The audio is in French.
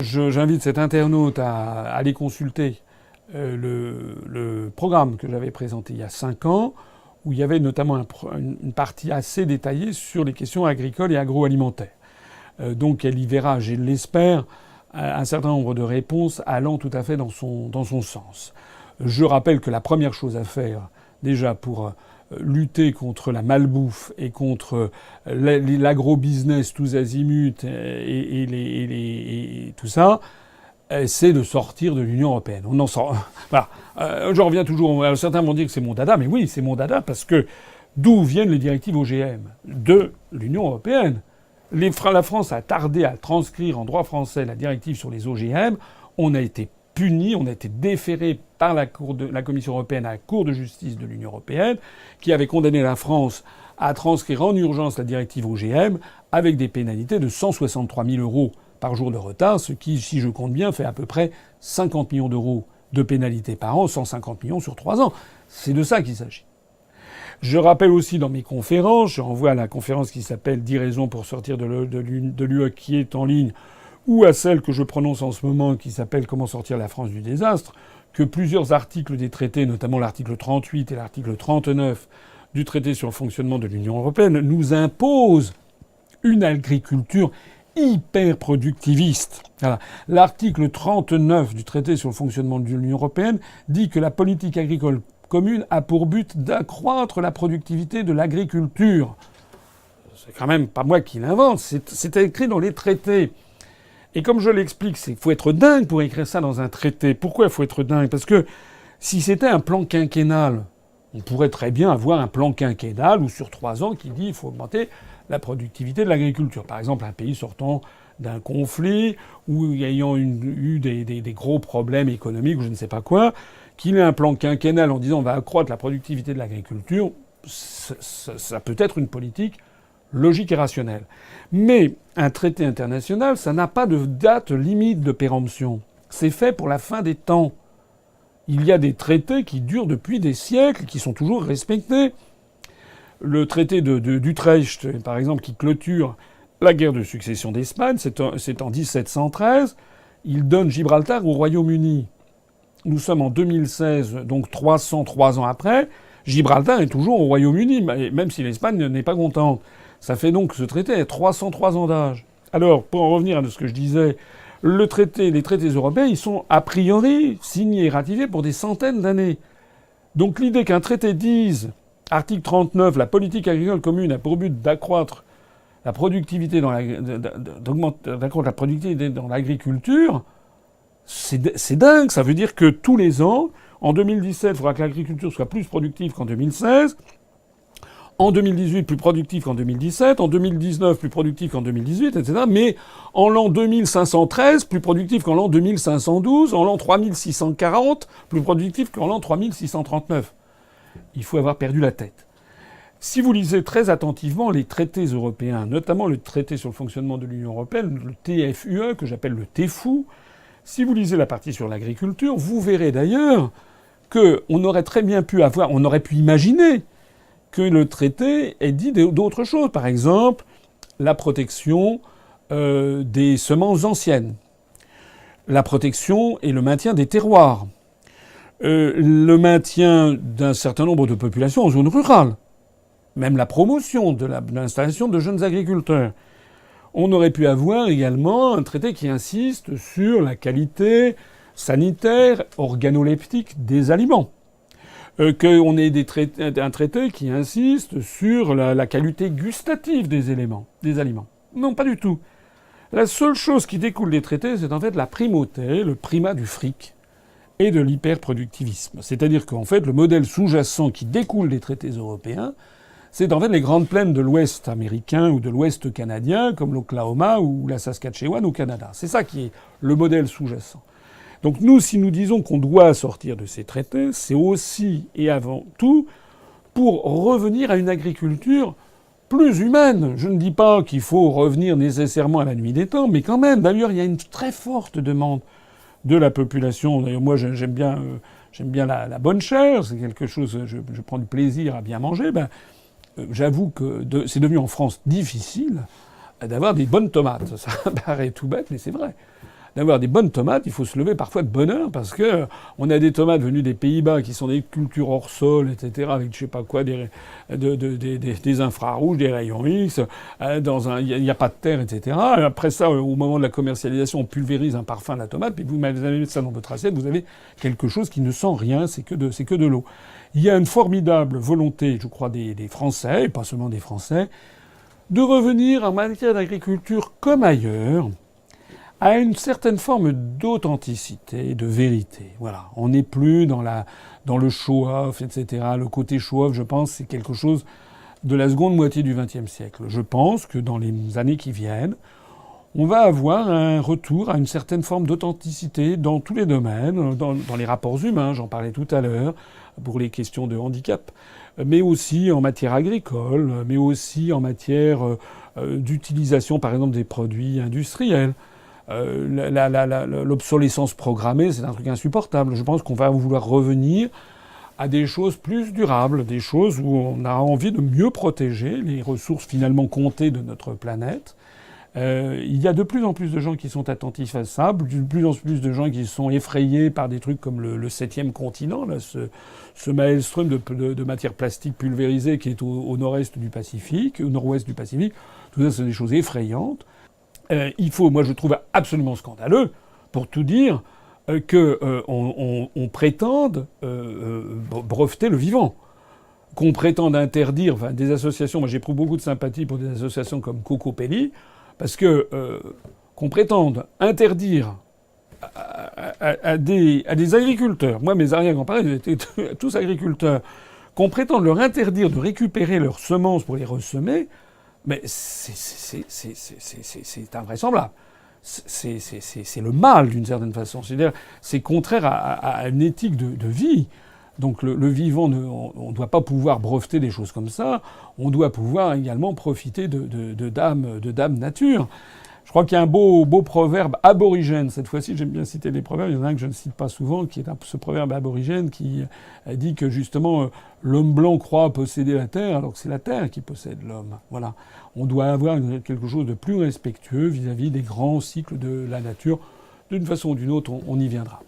J'invite cet internaute à aller consulter le programme que j'avais présenté il y a 5 ans, où il y avait notamment une partie assez détaillée sur les questions agricoles et agroalimentaires. Donc elle y verra, je l'espère, un certain nombre de réponses allant tout à fait dans son sens. Je rappelle que la première chose à faire, déjà pour lutter contre la malbouffe et contre l'agro-business tous azimuts et tout ça, c'est de sortir de l'Union européenne. On en sort. Voilà. Je reviens toujours. Certains vont dire que c'est mon dada, mais oui, c'est mon dada parce que d'où viennent les directives OGM? De l'Union européenne. La France a tardé à transcrire en droit français la directive sur les OGM. On a été puni, on a été déféré par la Commission européenne à la Cour de justice de l'Union européenne, qui avait condamné la France à transcrire en urgence la directive OGM avec des pénalités de 163 000 euros par jour de retard, ce qui, si je compte bien, fait à peu près 50 millions d'euros de pénalités par an, 150 millions sur 3 ans. C'est de ça qu'il s'agit. Je rappelle aussi dans mes conférences, je renvoie à la conférence qui s'appelle « 10 raisons pour sortir de l'UE » qui est en ligne, ou à celle que je prononce en ce moment qui s'appelle « Comment sortir la France du désastre », que plusieurs articles des traités, notamment l'article 38 et l'article 39 du traité sur le fonctionnement de l'Union européenne, nous imposent une agriculture hyper productiviste. Voilà. L'article 39 du traité sur le fonctionnement de l'Union européenne dit que la politique agricole commune a pour but d'accroître la productivité de l'agriculture. C'est quand même pas moi qui l'invente, c'est écrit dans les traités. Et comme je l'explique, il faut être dingue pour écrire ça dans un traité. Pourquoi il faut être dingue? Parce que si c'était un plan quinquennal, on pourrait très bien avoir un plan quinquennal ou sur 3 ans qui dit qu'il faut augmenter la productivité de l'agriculture. Par exemple, un pays sortant d'un conflit ou ayant eu des gros problèmes économiques ou je ne sais pas quoi, qu'il ait un plan quinquennal en disant on va accroître la productivité de l'agriculture, ça peut être une politique logique et rationnelle. Mais un traité international, ça n'a pas de date limite de péremption. C'est fait pour la fin des temps. Il y a des traités qui durent depuis des siècles, qui sont toujours respectés. Le traité d'Utrecht, par exemple, qui clôture la guerre de succession d'Espagne, c'est en 1713. Il donne Gibraltar au Royaume-Uni. Nous sommes en 2016, donc 303 ans après. Gibraltar est toujours au Royaume-Uni, même si l'Espagne n'est pas contente. Ça fait donc ce traité à 303 ans d'âge. Alors, pour en revenir à ce que je disais, les traités européens, ils sont a priori signés et ratifiés pour des centaines d'années. Donc l'idée qu'un traité dise, article 39, la politique agricole commune a pour but d'accroître la productivité dans l'agriculture, c'est dingue. Ça veut dire que tous les ans, en 2017, il faudra que l'agriculture soit plus productive qu'en 2016. En 2018, plus productif qu'en 2017. En 2019, plus productif qu'en 2018, etc. Mais en l'an 2513, plus productif qu'en l'an 2512. En l'an 3640, plus productif qu'en l'an 3639. Il faut avoir perdu la tête. Si vous lisez très attentivement les traités européens, notamment le traité sur le fonctionnement de l'Union européenne, le TFUE, que j'appelle le TFU, si vous lisez la partie sur l'agriculture, vous verrez d'ailleurs qu'on aurait très bien pu avoir, on aurait pu imaginer que le traité ait dit d'autres choses. Par exemple, la protection des semences anciennes, la protection et le maintien des terroirs, le maintien d'un certain nombre de populations en zone rurale, même la promotion de l'installation de jeunes agriculteurs. On aurait pu avoir également un traité qui insiste sur la qualité sanitaire, organoleptique des aliments. Qu'on ait un traité qui insiste sur la qualité gustative des aliments. Non, pas du tout. La seule chose qui découle des traités, c'est en fait la primauté, le primat du fric et de l'hyperproductivisme. C'est-à-dire qu'en fait, le modèle sous-jacent qui découle des traités européens, c'est en fait les grandes plaines de l'Ouest américain ou de l'Ouest canadien, comme l'Oklahoma ou la Saskatchewan au Canada. C'est ça qui est le modèle sous-jacent. Donc nous, si nous disons qu'on doit sortir de ces traités, c'est aussi et avant tout pour revenir à une agriculture plus humaine. Je ne dis pas qu'il faut revenir nécessairement à la nuit des temps, mais quand même. D'ailleurs, il y a une très forte demande de la population. D'ailleurs, moi, j'aime bien la bonne chair. C'est quelque chose, je prends du plaisir à bien manger. J'avoue que c'est devenu en France difficile d'avoir des bonnes tomates. Ça paraît tout bête, mais c'est vrai. d'avoir des bonnes tomates, il faut se lever parfois de bonne heure parce que on a des tomates venues des Pays-Bas qui sont des cultures hors sol, etc., avec je sais pas quoi, des infrarouges, des rayons X, il n'y a pas de terre, etc. Et après ça, au moment de la commercialisation, on pulvérise un parfum de la tomate, puis vous mettez ça dans votre assiette, vous avez quelque chose qui ne sent rien, c'est que de l'eau. Il y a une formidable volonté, je crois, des Français, et pas seulement des Français, de revenir en matière d'agriculture comme ailleurs, à une certaine forme d'authenticité, de vérité. Voilà. On n'est plus dans le show-off, etc. Le côté show-off, je pense, c'est quelque chose de la seconde moitié du XXe siècle. Je pense que dans les années qui viennent, on va avoir un retour à une certaine forme d'authenticité dans tous les domaines, dans les rapports humains, j'en parlais tout à l'heure, pour les questions de handicap, mais aussi en matière agricole, mais aussi en matière d'utilisation, par exemple, des produits industriels. L'obsolescence programmée, c'est un truc insupportable. Je pense qu'on va vouloir revenir à des choses plus durables, des choses où on a envie de mieux protéger les ressources finalement comptées de notre planète. Il y a de plus en plus de gens qui sont attentifs à ça, de plus en plus de gens qui sont effrayés par des trucs comme le 7e continent, là, ce maelstrom de matière plastique pulvérisée qui est au nord-est du Pacifique, au nord-ouest du Pacifique. Tout ça, c'est des choses effrayantes. Moi, je trouve absolument scandaleux, pour tout dire, qu'on prétende breveter le vivant. Qu'on prétende interdire, enfin, des associations, moi j'éprouve beaucoup de sympathie pour des associations comme Cocopelli, parce que qu'on prétende interdire à des agriculteurs, moi mes arrière-grands-parents ils étaient tous agriculteurs, qu'on prétende leur interdire de récupérer leurs semences pour les ressemer, mais c'est invraisemblable. C'est le mal d'une certaine façon. C'est-à-dire, c'est contraire à une éthique de vie. Donc le vivant, on ne doit pas pouvoir breveter des choses comme ça. On doit pouvoir également profiter de dame nature. Je crois qu'il y a un beau proverbe aborigène. Cette fois-ci, j'aime bien citer des proverbes. Il y en a un que je ne cite pas souvent, qui est ce proverbe aborigène qui dit que justement l'homme blanc croit posséder la terre, alors que c'est la terre qui possède l'homme. Voilà. On doit avoir quelque chose de plus respectueux vis-à-vis des grands cycles de la nature. D'une façon ou d'une autre, on y viendra.